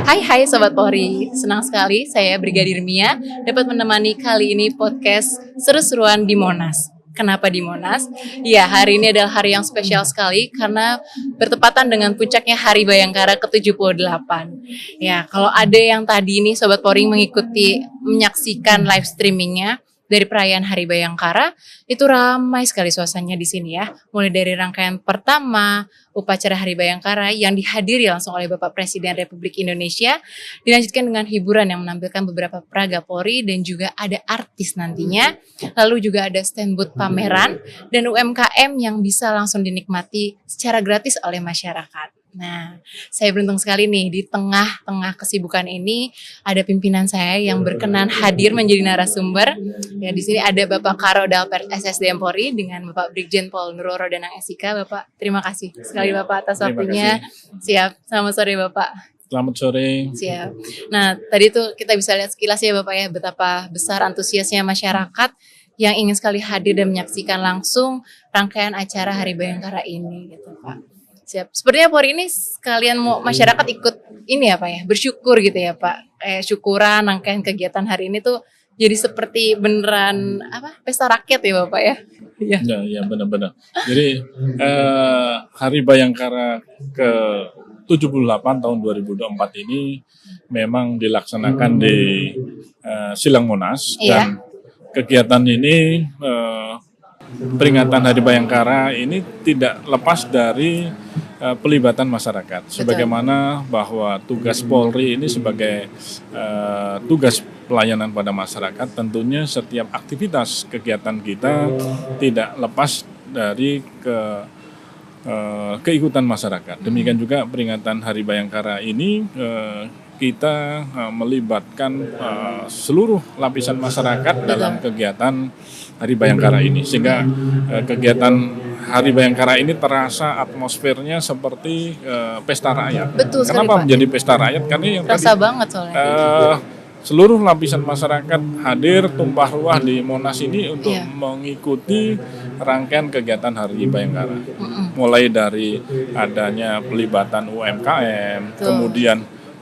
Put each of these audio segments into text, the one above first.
Hai Sobat Polri, senang sekali saya Brigadir Mia dapat menemani kali ini podcast seru-seruan di Monas. Kenapa di Monas? Ya, hari ini adalah hari yang spesial sekali karena bertepatan dengan puncaknya Hari Bayangkara ke-78. Ya, kalau ada yang tadi ini Sobat Polri menyaksikan live streamingnya dari perayaan Hari Bayangkara, itu ramai sekali suasananya di sini ya. Mulai dari rangkaian pertama upacara Hari Bayangkara yang dihadiri langsung oleh Bapak Presiden Republik Indonesia, dilanjutkan dengan hiburan yang menampilkan beberapa peraga Polri dan juga ada artis nantinya. Lalu juga ada stand booth pameran dan UMKM yang bisa langsung dinikmati secara gratis oleh masyarakat. Nah, saya beruntung sekali nih di tengah-tengah kesibukan ini ada pimpinan saya yang berkenan hadir menjadi narasumber. Ya, di sini ada Bapak Karodal SSDM Polri dengan Bapak Brigjen Pol Nurul Rodanang SIK. Bapak, terima kasih sekali Bapak atas waktunya. Siap. Selamat sore Bapak. Selamat sore. Siap. Nah, tadi tuh kita bisa lihat sekilas ya Bapak ya betapa besar antusiasnya masyarakat yang ingin sekali hadir dan menyaksikan langsung rangkaian acara Hari Bayangkara ini gitu Pak. Siap. Sepertinya Polri ini sekalian mau masyarakat ikut ini ya Pak ya, bersyukur gitu ya Pak. Syukuran rangkaian kegiatan hari ini tuh jadi seperti beneran pesta rakyat ya Bapak ya. Iya. Ya benar-benar. Jadi Hari Bayangkara ke-78 tahun 2024 ini memang dilaksanakan di Silang Monas dan kegiatan ini peringatan Hari Bayangkara ini tidak lepas dari pelibatan masyarakat. Sebagaimana bahwa tugas Polri ini sebagai tugas pelayanan pada masyarakat, tentunya setiap aktivitas kegiatan kita tidak lepas dari keikutan masyarakat. Demikian juga peringatan Hari Bayangkara ini kita melibatkan seluruh lapisan masyarakat dalam kegiatan Hari Bayangkara ini, sehingga kegiatan Hari Bayangkara ini terasa atmosfernya seperti pesta rakyat. Betul sekali, Kenapa Pak. menjadi pesta rakyat? Karena yang Terasa banget soalnya. Seluruh lapisan masyarakat hadir tumpah ruah di Monas ini untuk mengikuti rangkaian kegiatan Hari Bayangkara. Mulai dari adanya pelibatan UMKM, kemudian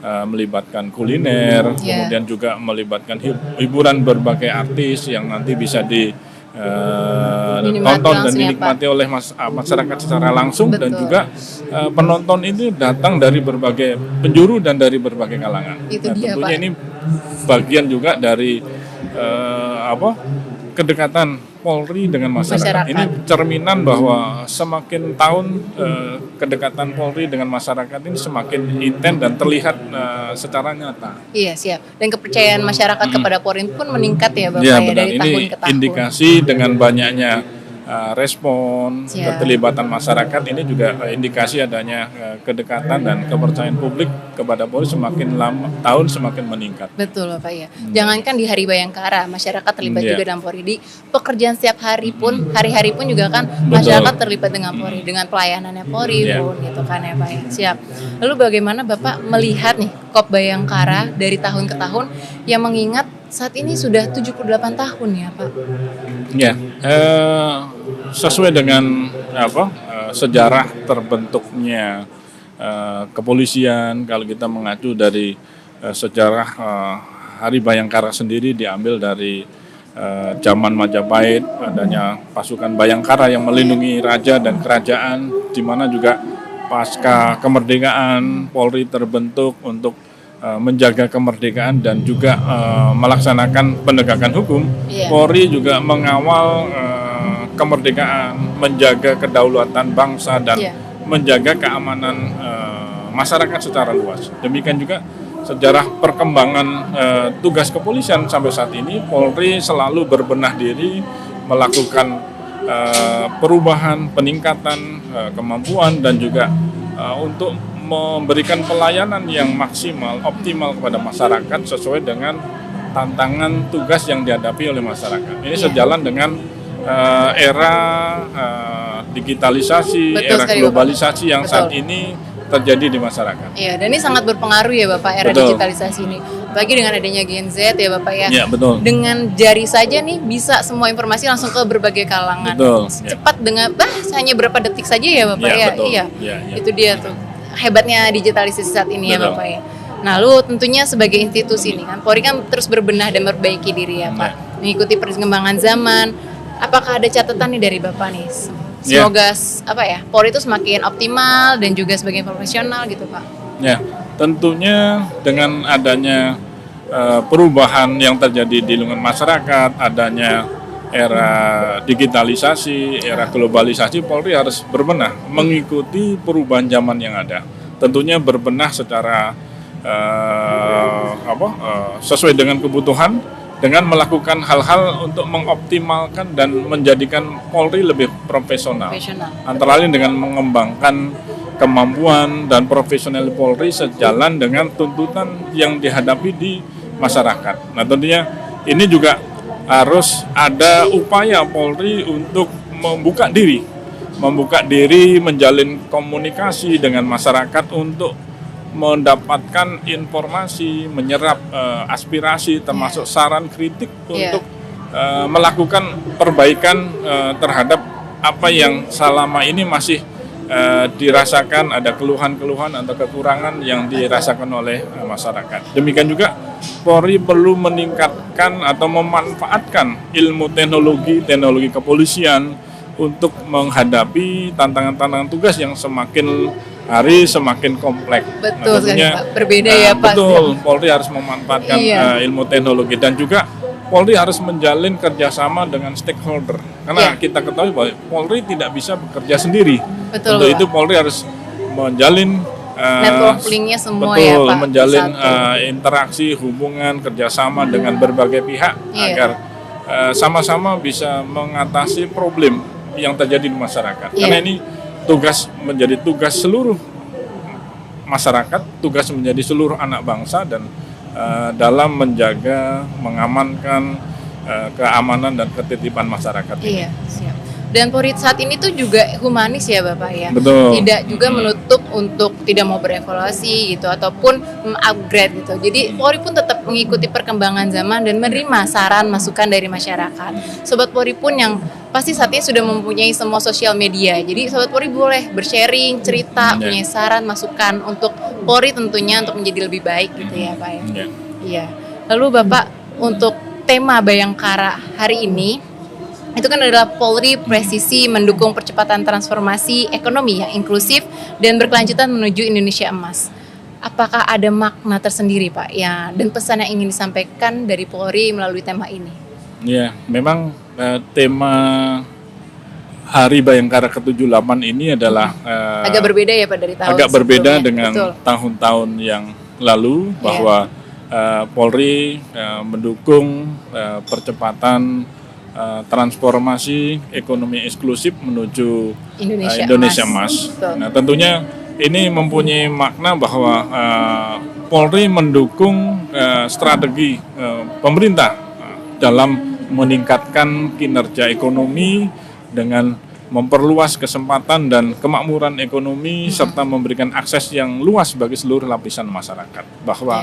melibatkan kuliner, kemudian juga melibatkan hiburan berbagai artis yang nanti bisa ditonton dan dinikmati oleh masyarakat secara langsung. Dan juga penonton ini datang dari berbagai penjuru dan dari berbagai kalangan. Tentunya Pak. Ini bagian juga dari kedekatan Polri dengan masyarakat. Ini cerminan bahwa semakin tahun kedekatan Polri dengan masyarakat ini semakin intens dan terlihat secara nyata. Iya, siap. Dan kepercayaan masyarakat kepada Polri pun meningkat ya Bapak ya, dari tahun ke tahun. Indikasi dengan banyaknya respon keterlibatan masyarakat ini juga indikasi adanya kedekatan dan kepercayaan publik kepada Polri semakin tahun semakin meningkat. Betul Bapak ya. Jangankan di Hari Bayangkara masyarakat terlibat juga dalam Polri, di pekerjaan setiap hari pun hari-hari pun juga kan masyarakat terlibat dengan Polri, dengan pelayanannya Polri pun gitu kan ya Pak ya. Siap. Lalu bagaimana Bapak melihat nih KOP Bayangkara dari tahun ke tahun yang mengingat saat ini sudah 78 tahun ya Pak? Ya, sesuai dengan sejarah terbentuknya kepolisian, kalau kita mengacu dari sejarah Hari Bayangkara sendiri diambil dari zaman Majapahit, adanya pasukan Bayangkara yang melindungi raja dan kerajaan, di mana juga pasca kemerdekaan Polri terbentuk untuk menjaga kemerdekaan dan juga melaksanakan penegakan hukum. Polri juga mengawal kemerdekaan, menjaga kedaulatan bangsa dan menjaga keamanan masyarakat secara luas. Demikian juga sejarah perkembangan tugas kepolisian sampai saat ini, Polri selalu berbenah diri melakukan perubahan, peningkatan kemampuan dan juga untuk memberikan pelayanan yang maksimal, optimal kepada masyarakat sesuai dengan tantangan tugas yang dihadapi oleh masyarakat. Ini sejalan dengan era digitalisasi, era globalisasi yang saat ini terjadi di masyarakat. Iya, dan ini sangat berpengaruh ya Bapak era digitalisasi ini. Bagi dengan adanya Gen Z ya Bapak ya. Iya, betul. Dengan jari saja nih bisa semua informasi langsung ke berbagai kalangan. Betul. Cepat dengan hanya berapa detik saja ya Bapak ya. Betul. Iya. Itu dia tuh hebatnya digitalisasi saat ini ya Bapak ya. Lalu tentunya sebagai institusi nih kan, Polri kan terus berbenah dan memperbaiki diri ya Pak, mengikuti perkembangan zaman. Apakah ada catatan nih dari Bapak nih? Semoga Polri itu semakin optimal dan juga semakin profesional gitu Pak. Ya, tentunya dengan adanya perubahan yang terjadi di lingkungan masyarakat, adanya era digitalisasi, era globalisasi, Polri harus berbenah mengikuti perubahan zaman yang ada. Tentunya berbenah secara sesuai dengan kebutuhan, dengan melakukan hal-hal untuk mengoptimalkan dan menjadikan Polri lebih profesional. Antara lain dengan mengembangkan kemampuan dan profesional Polri sejalan dengan tuntutan yang dihadapi di masyarakat. Nah tentunya ini juga harus ada upaya Polri untuk membuka diri, menjalin komunikasi dengan masyarakat untuk mendapatkan informasi, menyerap aspirasi termasuk saran kritik untuk melakukan perbaikan terhadap apa yang selama ini masih dirasakan, ada keluhan-keluhan atau kekurangan yang dirasakan oleh masyarakat. Demikian juga Polri perlu meningkatkan atau memanfaatkan ilmu teknologi kepolisian untuk menghadapi tantangan-tantangan tugas yang semakin hari semakin kompleks. Betul sekali Pak, berbeda ya Pak. Betul, Polri harus memanfaatkan ilmu teknologi dan juga Polri harus menjalin kerjasama dengan stakeholder. Karena kita ketahui bahwa Polri tidak bisa bekerja sendiri. Betul, untuk itu Polri harus menjalin network linknya semua betul, ya Pak. Menjalin interaksi, hubungan, kerjasama dengan berbagai pihak agar sama-sama bisa mengatasi problem yang terjadi di masyarakat. Karena ini menjadi tugas seluruh masyarakat, tugas menjadi seluruh anak bangsa dan dalam menjaga, mengamankan keamanan dan ketertiban masasyarakat. Iya, siap. Dan Polri saat ini tuh juga humanis ya Bapak ya. Betul. Tidak juga menutup untuk tidak mau berevaluasi gitu ataupun upgrade gitu. Jadi Polri pun tetap mengikuti perkembangan zaman dan menerima saran masukan dari masyarakat. Sobat Polri pun yang pasti saat ini sudah mempunyai semua sosial media. Jadi Sobat Polri boleh bersharing, cerita, punya saran, masukan untuk Polri tentunya untuk menjadi lebih baik gitu ya Pak ya. Iya. Lalu Bapak untuk tema Bayangkara hari ini itu kan adalah Polri presisi mendukung percepatan transformasi ekonomi yang inklusif dan berkelanjutan menuju Indonesia Emas. Apakah ada makna tersendiri Pak ya dan pesan yang ingin disampaikan dari Polri melalui tema ini? Ya, memang tema Hari Bayangkara ke-78 ini adalah agak berbeda ya Pak dari tahun agak berbeda sebelumnya. dengan tahun-tahun yang lalu bahwa Polri mendukung percepatan transformasi ekonomi eksklusif menuju Indonesia Emas. Nah, tentunya ini mempunyai makna bahwa Polri mendukung strategi pemerintah dalam meningkatkan kinerja ekonomi dengan memperluas kesempatan dan kemakmuran ekonomi serta memberikan akses yang luas bagi seluruh lapisan masyarakat. Bahwa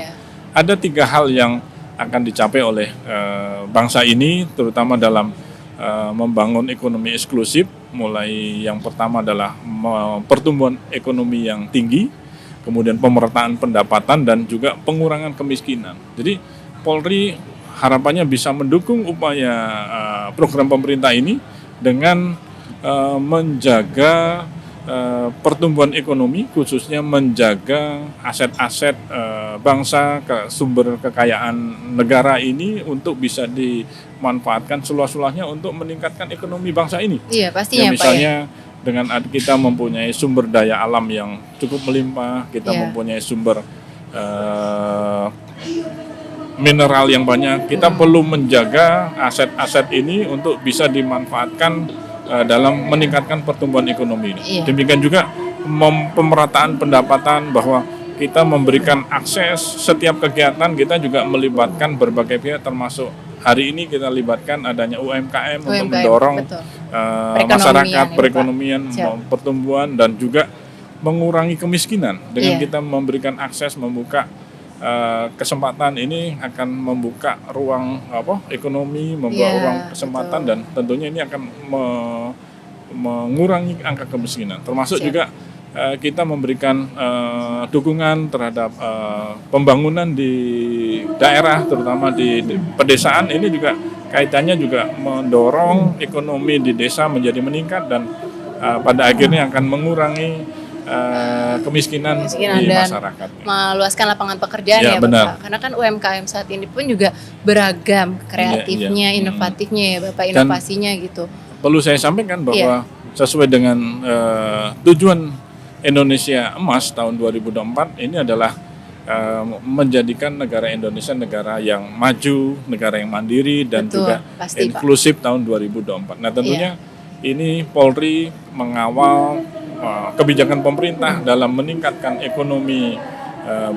ada 3 hal yang akan dicapai oleh bangsa ini, terutama dalam membangun ekonomi eksklusif. Mulai yang pertama adalah pertumbuhan ekonomi yang tinggi, kemudian pemerataan pendapatan dan juga pengurangan kemiskinan. Jadi Polri harapannya bisa mendukung upaya program pemerintah ini dengan menjaga pertumbuhan ekonomi, khususnya menjaga aset-aset bangsa, sumber kekayaan negara ini untuk bisa dimanfaatkan seluas-luasnya untuk meningkatkan ekonomi bangsa ini. Iya, pastinya ya, misalnya Pak, dengan kita mempunyai sumber daya alam yang cukup melimpah, kita mempunyai sumber mineral yang banyak, kita perlu menjaga aset-aset ini untuk bisa dimanfaatkan dalam meningkatkan pertumbuhan ekonomi ini. Demikian juga pemerataan pendapatan, bahwa kita memberikan akses setiap kegiatan, kita juga melibatkan berbagai pihak, termasuk hari ini kita libatkan adanya UMKM untuk mendorong masyarakat, perekonomian, pertumbuhan dan juga mengurangi kemiskinan. Dengan kita memberikan akses, membuka kesempatan ini akan membuka ruang ekonomi, membuka ruang kesempatan dan tentunya ini akan mengurangi angka kemiskinan. Termasuk juga kita memberikan dukungan terhadap pembangunan di daerah, terutama di pedesaan. Ini juga kaitannya juga mendorong ekonomi di desa menjadi meningkat dan pada akhirnya akan mengurangi kemiskinan di dan masyarakat. Meluaskan lapangan pekerjaan Ya, ya benar. Bapak. Karena kan UMKM saat ini pun juga beragam kreatifnya, inovatifnya ya Bapak, inovasinya gitu. Perlu saya sampaikan bahwa sesuai dengan tujuan Indonesia Emas tahun 2024 ini adalah menjadikan negara Indonesia negara yang maju, negara yang mandiri dan Betul, juga pasti, inklusif tahun 2024. Nah, tentunya ini Polri mengawal kebijakan pemerintah dalam meningkatkan ekonomi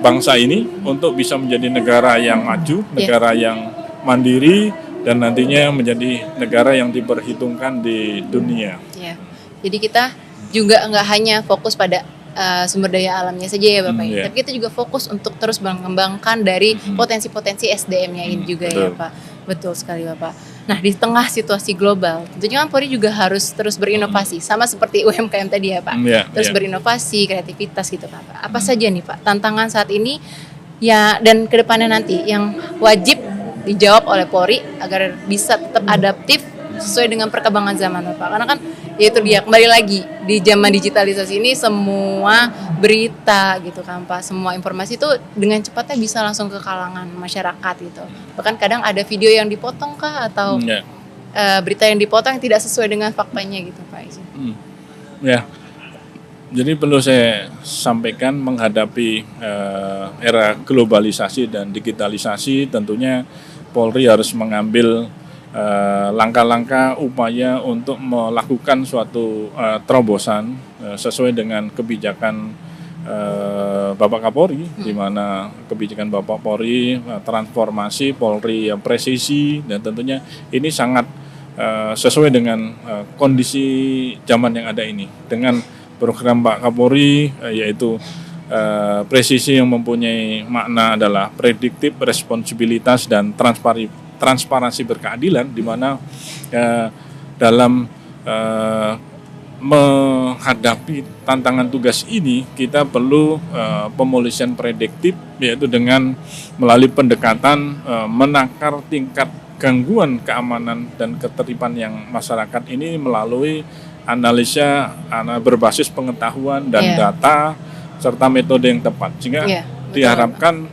bangsa ini untuk bisa menjadi negara yang maju, negara yang mandiri dan nantinya menjadi negara yang diperhitungkan di dunia. Ya. Jadi kita juga nggak hanya fokus pada sumber daya alamnya saja ya Bapak, tapi kita juga fokus untuk terus mengembangkan dari potensi-potensi SDM-nya ini juga ya Pak. Betul sekali Bapak. Nah, di tengah situasi global, tentunya kan Polri juga harus terus berinovasi, sama seperti UMKM tadi ya Pak. Terus berinovasi, kreativitas gitu Pak. Apa saja nih Pak tantangan saat ini ya dan kedepannya nanti yang wajib dijawab oleh Polri agar bisa tetap adaptif sesuai dengan perkembangan zaman Bapak. Karena kan ya itu dia, kembali lagi di zaman digitalisasi ini semua berita gitu kan Pak, semua informasi itu dengan cepatnya bisa langsung ke kalangan masyarakat gitu. Bahkan kadang ada video yang dipotong kah atau berita yang dipotong yang tidak sesuai dengan faktanya gitu Pak. Ya, jadi perlu saya sampaikan menghadapi era globalisasi dan digitalisasi, tentunya Polri harus mengambil langkah-langkah upaya untuk melakukan suatu terobosan sesuai dengan kebijakan Bapak Kapolri, di mana kebijakan Bapak Polri transformasi Polri yang presisi dan tentunya ini sangat sesuai dengan kondisi zaman yang ada ini dengan program Pak Kapolri yaitu presisi yang mempunyai makna adalah prediktif, responsibilitas dan transparansi berkeadilan, di mana dalam menghadapi tantangan tugas ini kita perlu pemolisian prediktif, yaitu dengan melalui pendekatan menakar tingkat gangguan keamanan dan ketertiban yang masyarakat ini melalui analisa berbasis pengetahuan dan data serta metode yang tepat, sehingga diharapkan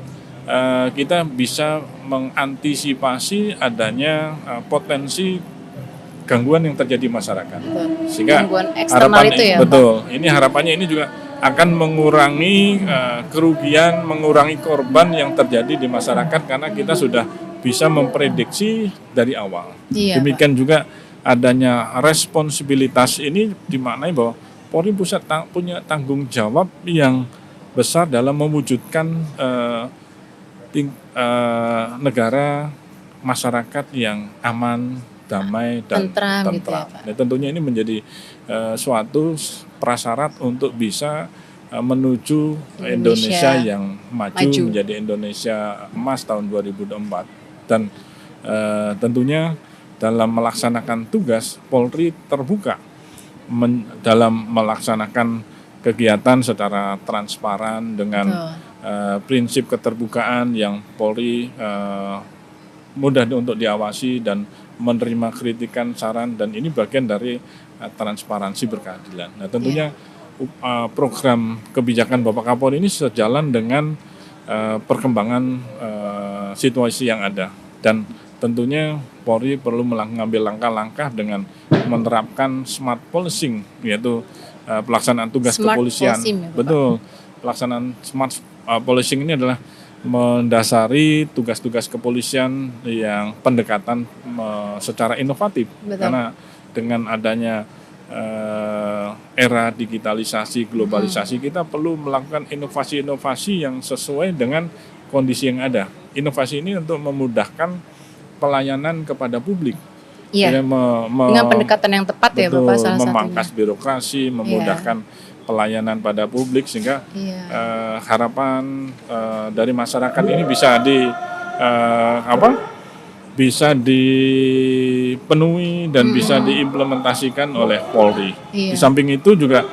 kita bisa mengantisipasi adanya potensi gangguan yang terjadi masyarakat. Sehingga harapan itu ya, betul. Ini harapannya ini juga akan mengurangi kerugian, mengurangi korban yang terjadi di masyarakat karena kita sudah bisa memprediksi dari awal. Demikian juga adanya responsibilitas ini dimaknai bahwa Polri Pusat punya tanggung jawab yang besar dalam mewujudkan negara masyarakat yang aman, damai dan tentram. Gitu ya, Pak. Nah, tentunya ini menjadi suatu prasyarat untuk bisa menuju Indonesia yang maju menjadi Indonesia Emas tahun 2024. Dan tentunya dalam melaksanakan tugas Polri terbuka dalam melaksanakan kegiatan secara transparan dengan prinsip keterbukaan yang Polri mudah untuk diawasi dan menerima kritikan, saran, dan ini bagian dari transparansi berkeadilan. Nah, tentunya program kebijakan Bapak Kapolri ini sejalan dengan perkembangan situasi yang ada, dan tentunya Polri perlu mengambil langkah-langkah dengan menerapkan smart policing, yaitu pelaksanaan tugas kepolisian. Betul, pelaksanaan smart policing ini adalah mendasari tugas-tugas kepolisian yang pendekatan secara inovatif. Betul. Karena dengan adanya era digitalisasi, globalisasi, kita perlu melakukan inovasi-inovasi yang sesuai dengan kondisi yang ada. Inovasi ini untuk memudahkan pelayanan kepada publik. Iya. Dengan pendekatan yang tepat, betul, ya Bapak, salah satunya. Memangkas birokrasi, memudahkan pelayanan pada publik, sehingga harapan dari masyarakat ini bisa bisa dipenuhi dan bisa diimplementasikan oleh Polri. Di samping itu juga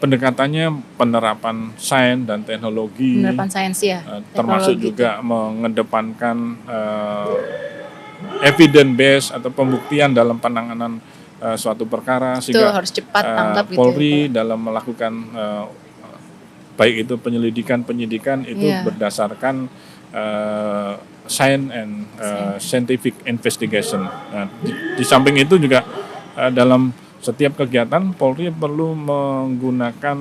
pendekatannya penerapan sains dan teknologi, Penerapan sains ya, termasuk teknologi juga mengedepankan evidence based atau pembuktian dalam penanganan suatu perkara, itu sehingga harus cepat tanggap gitu ya, Polri Pak. dalam melakukan baik itu penyidikan itu berdasarkan science and scientific investigation. Nah, di samping itu juga dalam setiap kegiatan Polri perlu menggunakan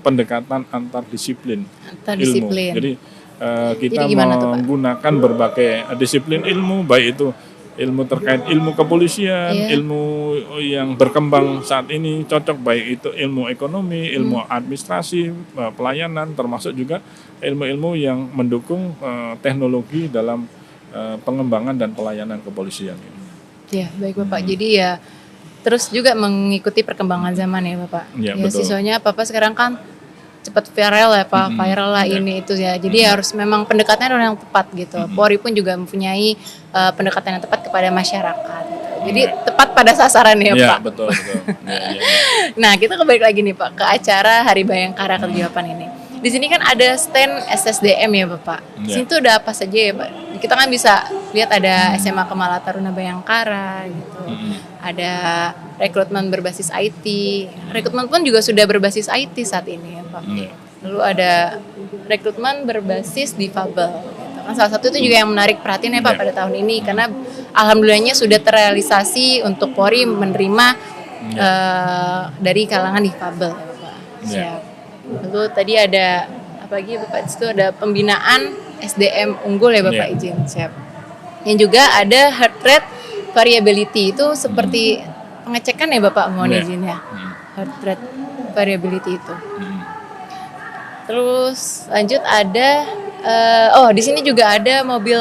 pendekatan antar disiplin ilmu. Jadi kita menggunakan berbagai disiplin ilmu, baik itu ilmu terkait ilmu kepolisian, ilmu yang berkembang saat ini cocok, baik itu ilmu ekonomi, ilmu administrasi, pelayanan, termasuk juga ilmu-ilmu yang mendukung teknologi dalam pengembangan dan pelayanan kepolisian ini. Ya, baik Bapak. Jadi ya terus juga mengikuti perkembangan zaman ya Bapak. Ya, siswanya Bapak sekarang kan cepat viral ya Pak, viral lah ini itu ya. Jadi harus memang pendekatannya yang tepat gitu. Polri pun juga mempunyai pendekatan yang tepat kepada masyarakat. Jadi tepat pada sasaran ya Pak. Betul. Nah, kita kembali lagi nih Pak ke acara Hari Bayangkara ke-8 ini. Di sini kan ada stand SSDM ya Bapak. Di sini tuh ada apa saja ya Pak? Kita kan bisa lihat ada SMA Kemala Taruna Bayangkara gitu. Ada rekrutmen berbasis IT. Rekrutmen pun juga sudah berbasis IT saat ini ya Pak. Lalu ada rekrutmen berbasis difabel. Gitu. Kan salah satu itu juga yang menarik perhatian ya Pak pada tahun ini, karena alhamdulillahnya sudah terrealisasi untuk Polri menerima dari kalangan difabel ya Pak. Siap. Lalu tadi ada apa lagi Bapak? Di situ ada pembinaan SDM unggul ya Bapak, izin. Siap. Yang juga ada heart rate variability, itu seperti pengecekan ya Bapak, mohon izin ya. Heart rate variability itu. Terus lanjut ada di sini juga ada mobil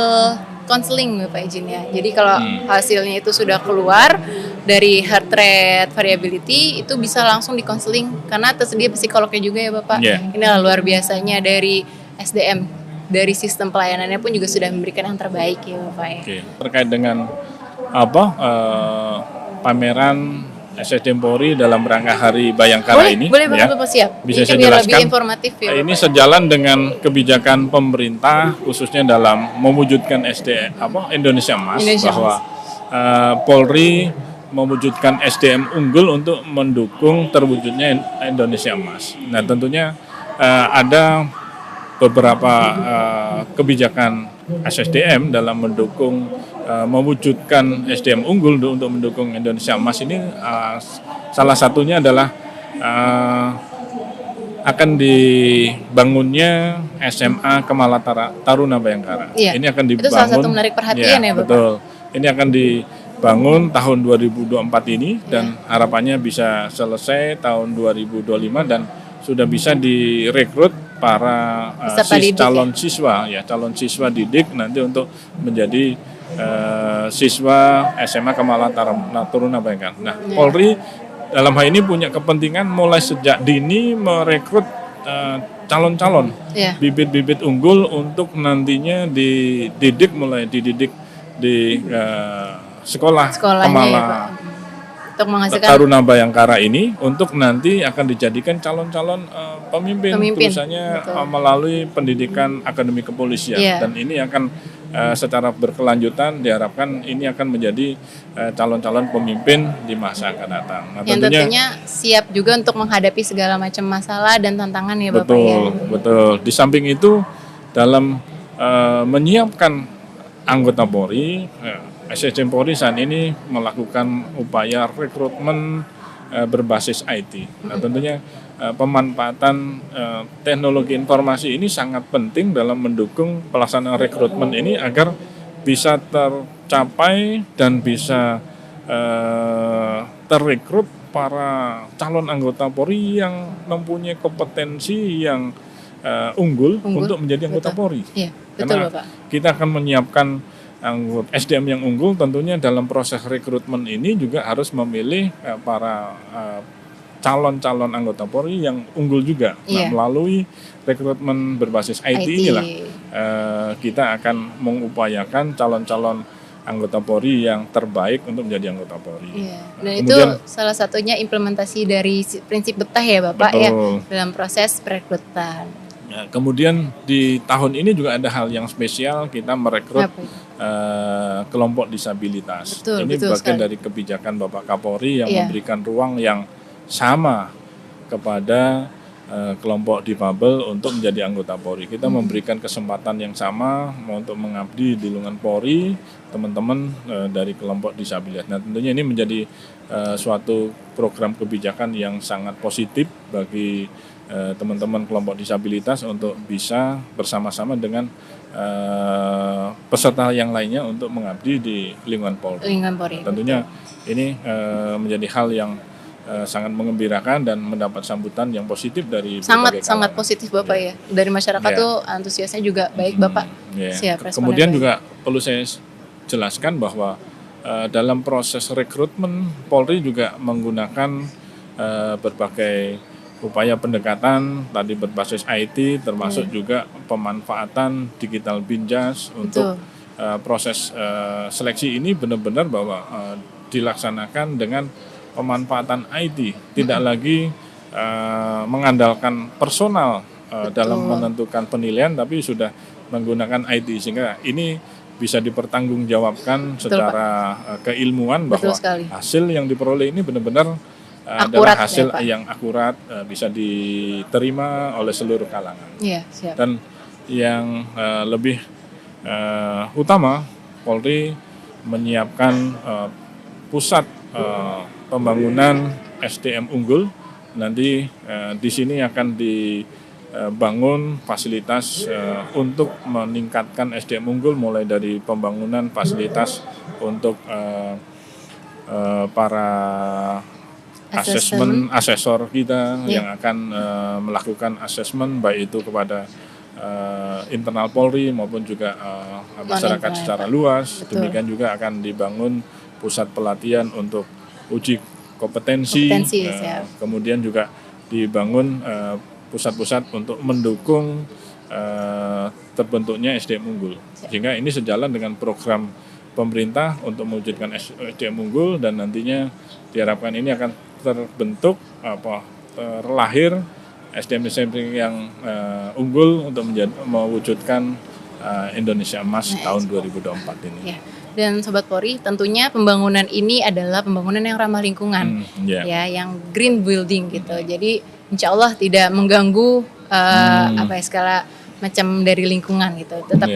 konseling Bapak izin ya. Jadi kalau hasilnya itu sudah keluar dari heart rate variability, itu bisa langsung dikonseling karena tersedia psikolognya juga ya Bapak. Ini luar biasanya dari SDM, dari sistem pelayanannya pun juga sudah memberikan yang terbaik ya Bapak ya. Terkait dengan pameran SSDM Polri dalam rangka Hari Bayangkara ini, boleh Bapak, Bapak siap. Bisa saya jelaskan. Lebih informatif ya Bapak. Ini sejalan dengan kebijakan pemerintah khususnya dalam mewujudkan Indonesia Emas, bahwa Polri mewujudkan SDM unggul untuk mendukung terwujudnya Indonesia Emas. Nah, tentunya ada beberapa kebijakan SSDM dalam mendukung mewujudkan SDM unggul untuk mendukung Indonesia Emas ini. Salah satunya adalah akan dibangunnya SMA Kemala Taruna Bayangkara. Ini akan dibangun. Itu salah satu menarik perhatian ya Bapak. Betul. Ini akan dibangun tahun 2024 ini dan harapannya bisa selesai tahun 2025 dan sudah bisa direkrut para calon siswa didik nanti untuk menjadi siswa SMA Kemala Taruna Bayangkara. Nah, Polri dalam hal ini punya kepentingan mulai sejak dini merekrut calon-calon bibit-bibit unggul untuk nantinya dididik di sekolah Kemala Taruna Bayangkara ini untuk nanti akan dijadikan calon-calon pemimpin tulisannya melalui pendidikan akademi kepolisian dan ini akan secara berkelanjutan diharapkan ini akan menjadi calon-calon pemimpin di masa akan datang. Nah, yang tentunya siap juga untuk menghadapi segala macam masalah dan tantangan ya Bapak ya. Betul. Di samping itu dalam menyiapkan anggota Polri, SSDM Polri saat ini melakukan upaya rekrutmen berbasis IT. Nah, tentunya pemanfaatan teknologi informasi ini sangat penting dalam mendukung pelaksanaan rekrutmen ini agar bisa tercapai dan bisa terrekrut para calon anggota Polri yang mempunyai kompetensi yang unggul untuk menjadi anggota Polri. Iya, betul, Karena Bapak. kita akan menyiapkan anggota SDM yang unggul, tentunya dalam proses rekrutmen ini juga harus memilih para calon-calon anggota Polri yang unggul juga. Nah, melalui rekrutmen berbasis IT inilah kita akan mengupayakan calon-calon anggota Polri yang terbaik untuk menjadi anggota Polri. Iya. Dan kemudian, itu salah satunya implementasi dari prinsip betah ya Bapak, betul, ya dalam proses perekrutan. Ya, kemudian di tahun ini juga ada hal yang spesial, kita merekrut kelompok disabilitas. Betul, ini betul bagian sekali. dari kebijakan Bapak Kapolri yang memberikan ruang yang sama kepada kelompok difabel untuk menjadi anggota Polri. Kita memberikan kesempatan yang sama untuk mengabdi di lingkungan Polri, teman-teman dari kelompok disabilitas. Nah, tentunya ini menjadi suatu program kebijakan yang sangat positif bagi teman-teman kelompok disabilitas untuk bisa bersama-sama dengan peserta yang lainnya untuk mengabdi di lingkungan Polri. Tentunya ini menjadi hal yang sangat mengembirakan dan mendapat sambutan yang positif dari sangat positif Bapak ya. Dari masyarakat tuh antusiasnya juga baik Bapak. Siap, kemudian juga perlu saya jelaskan bahwa dalam proses rekrutmen Polri juga menggunakan berbagai upaya pendekatan tadi berbasis IT, termasuk juga pemanfaatan digital binjas untuk proses seleksi ini benar-benar bahwa dilaksanakan dengan pemanfaatan IT, tidak lagi mengandalkan personal dalam menentukan penilaian, tapi sudah menggunakan IT, sehingga ini bisa dipertanggungjawabkan secara keilmuan bahwa hasil yang diperoleh ini benar-benar adalah hasil yang akurat, bisa diterima oleh seluruh kalangan. Iya, siap. Dan yang lebih utama, Polri menyiapkan pusat pembangunan SDM unggul. Nanti di sini akan dibangun fasilitas untuk meningkatkan SDM unggul, mulai dari pembangunan fasilitas untuk para asesor kita yang akan melakukan asesmen baik itu kepada internal Polri maupun juga masyarakat secara luas. Demikian juga akan dibangun pusat pelatihan untuk uji kompetensi kemudian juga dibangun pusat-pusat untuk mendukung terbentuknya SDM unggul. Sehingga ini sejalan dengan program pemerintah untuk mewujudkan SDM unggul, dan nantinya diharapkan ini akan terbentuk terlahir SDM yang unggul untuk mewujudkan Indonesia Emas tahun 2024 ini. Ya. Dan Sobat Polri, tentunya pembangunan ini adalah pembangunan yang ramah lingkungan, ya, yang green building gitu. Jadi insya Allah tidak mengganggu segala macam dari lingkungan gitu. Tetap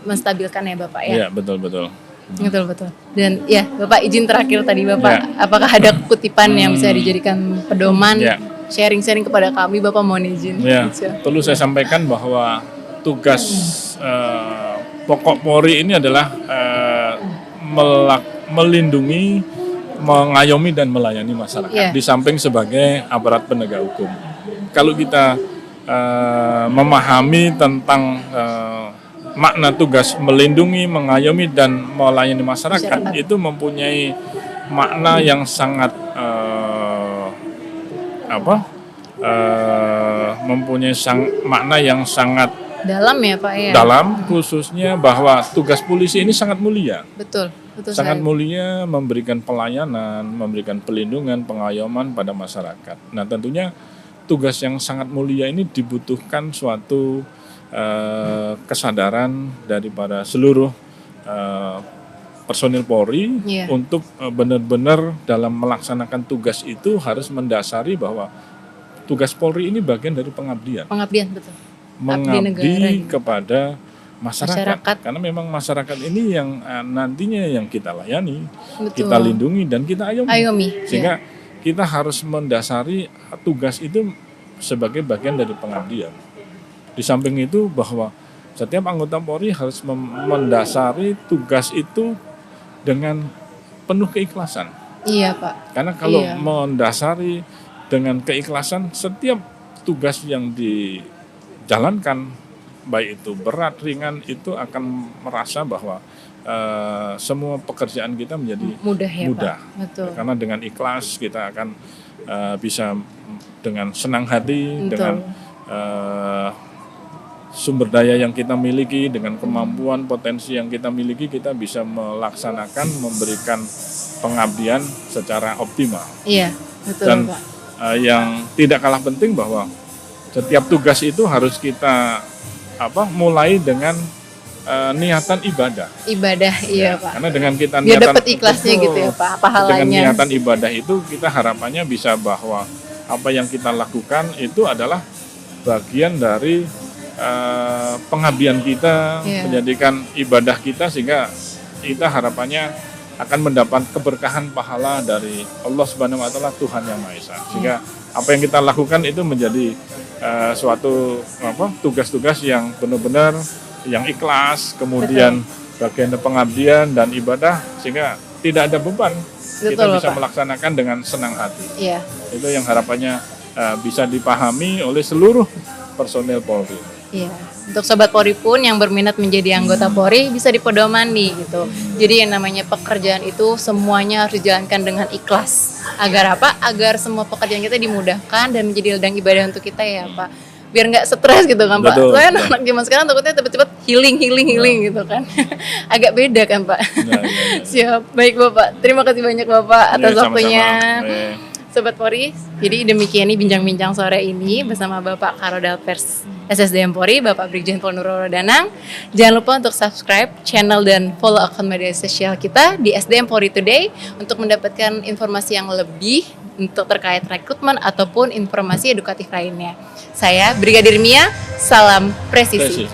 menstabilkan ya Bapak ya. Iya, betul. Betul. Dan ya Bapak, izin terakhir tadi Bapak, apakah ada kutipan yang bisa dijadikan pedoman sharing-sharing kepada kami, Bapak mohon izin. Ya, perlu saya sampaikan bahwa tugas pokok Polri ini adalah melindungi, mengayomi dan melayani masyarakat di samping sebagai aparat penegak hukum. Kalau kita memahami tentang makna tugas melindungi, mengayomi dan melayani masyarakat, itu mempunyai makna yang sangat makna yang sangat dalam ya Pak ya. Dalam, khususnya bahwa tugas polisi ini sangat mulia. Betul sangat mulia, memberikan pelayanan, memberikan pelindungan, pengayoman pada masyarakat. Nah, tentunya tugas yang sangat mulia ini dibutuhkan suatu kesadaran daripada seluruh personil Polri untuk benar-benar dalam melaksanakan tugas itu harus mendasari bahwa tugas Polri ini bagian dari pengabdian. Betul. Mengabdi kepada masyarakat. Karena memang masyarakat ini yang nantinya yang kita layani, kita lindungi dan kita ayomi. Sehingga kita harus mendasari tugas itu sebagai bagian dari pengabdian. Di samping itu bahwa setiap anggota Polri harus mendasari tugas itu dengan penuh keikhlasan. Iya Pak. Karena kalau mendasari dengan keikhlasan, setiap tugas yang dijalankan, baik itu berat, ringan, itu akan merasa bahwa semua pekerjaan kita menjadi mudah. Betul. Karena dengan ikhlas kita akan bisa dengan senang hati, dengan sumber daya yang kita miliki, dengan kemampuan potensi yang kita miliki, kita bisa melaksanakan, memberikan pengabdian secara optimal. Iya, betul Dan Pak. Yang tidak kalah penting bahwa setiap tugas itu harus kita mulai dengan niatan ibadah. Ibadah, iya Pak. Karena dengan kita Biar niatan dapat ikhlasnya gitu ya Pak, pahalanya. Dengan niatan ibadah itu kita harapannya bisa bahwa apa yang kita lakukan itu adalah bagian dari pengabdian kita, menjadikan ibadah kita, sehingga kita harapannya akan mendapat keberkahan pahala dari Allah Subhanahu wa taala, Tuhan Yang Maha Esa. Sehingga apa yang kita lakukan itu menjadi suatu tugas-tugas yang benar-benar yang ikhlas, kemudian bagian pengabdian dan ibadah, sehingga tidak ada beban. Kita bisa melaksanakan dengan senang hati. Iya. Itu yang harapannya bisa dipahami oleh seluruh personel Polri. Iya. Untuk Sobat Polri pun yang berminat menjadi anggota Polri bisa dipedomani gitu. Jadi yang namanya pekerjaan itu semuanya harus dijalankan dengan ikhlas. Agar apa? Agar semua pekerjaan kita dimudahkan dan menjadi ladang ibadah untuk kita ya Pak. Biar nggak stres gitu kan Pak. Soalnya anak zaman sekarang takutnya cepet-cepet healing gitu kan. Agak beda kan Pak. Siap. Baik Bapak. Terima kasih banyak Bapak atas waktunya. Sobat Polri, jadi demikian nih bincang-bincang sore ini bersama Bapak Karodal Pers SSDM Polri, Bapak Brigjen Pol Nurul Danang. Jangan lupa untuk subscribe channel dan follow akun media sosial kita di SDM Polri Today untuk mendapatkan informasi yang lebih untuk terkait rekrutmen ataupun informasi edukatif lainnya. Saya Brigadir Mia, salam presisi.